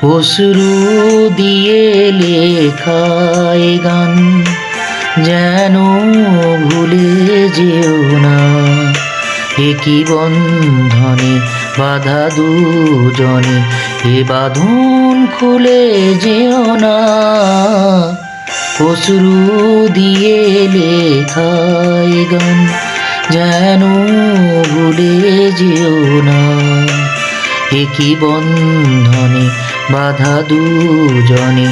অশ্রু দিয়ে লেখায় গান, যেন ভুলে যেও না। একই বন্ধনে বাঁধা দুজনে, এ বাঁধন খুলে যেও না। অশ্রু দিয়ে লেখায় গান, যেন ভুলে যেও না। একই বন্ধনে বাঁধা দুজনে,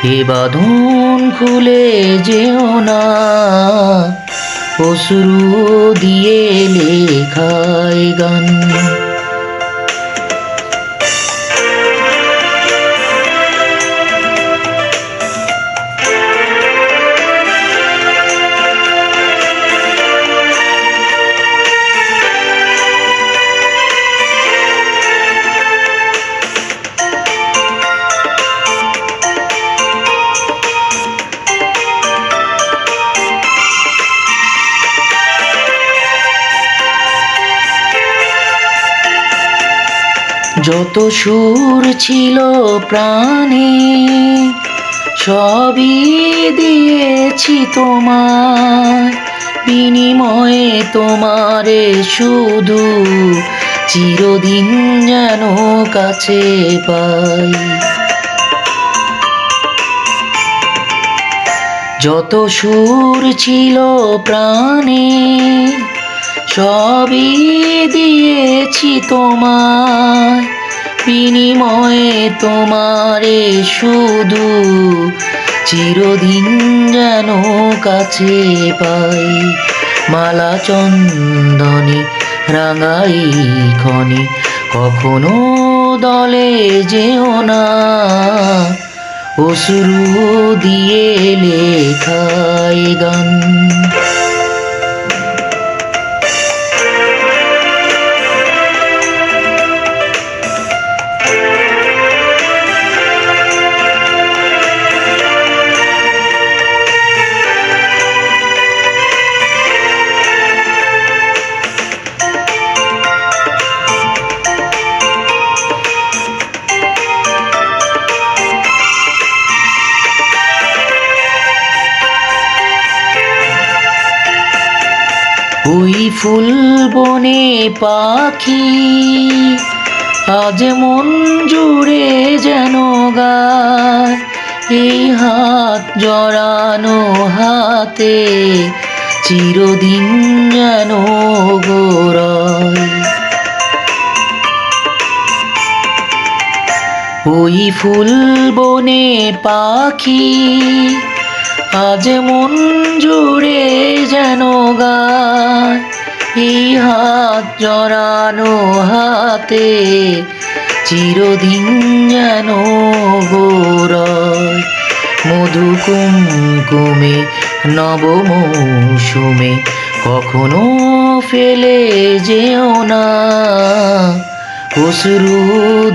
এ বাঁধন খুলে যেও না। অশ্রু দিয়ে লেখায় গান। যত সুর ছিল প্রাণে, সবই দিয়েছি তোমায়। বিনিময়ে তোমারে শুধু চিরদিন যেন কাছে পাই। যত সুর ছিল প্রাণে, সবই দিয়েছি তোমায়। বিনিময়ে তোমারে শুধু চিরদিন যেন কাছে পাই। মালা চন্দনে রাঙাই ক্ষণে, কখনো দলে যেও না। অশ্রু দিয়ে লেখায় গান। ওই ফুল বনে পাখি, আজ মন জুড়ে যেন গায়। এই হাত জড়ানো হাতে চিরদিন যেন গোড়ায়। ওই ফুল বনে পাখি, আজ মন জুড়ে যেন গায়। এই হাত জড়ানো হাতে চিরদিন যেন গোড়ায়। মধু কুমকুমে নব মৌসুমে, কখনো ফেলে যেও না। অশ্রু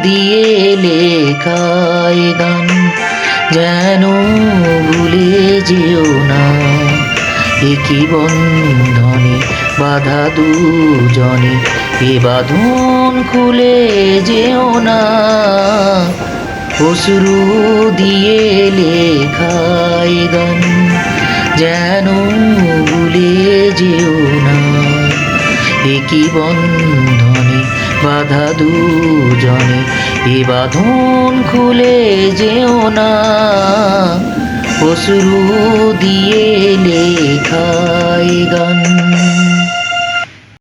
দিয়ে লেখায় গান, যেন ভুলে যেও না। একই বন্ধনে বাঁধা দুজনে, এ বাঁধন খুলে যেও না। অশ্রু দিয়ে লেখায় গান, যেন ভুলে যেও না। একই বন্ধনে বাঁধা দুজনে, এ বাঁধন খুলে যেও না। অশ্রু দিয়ে লেখায় গান।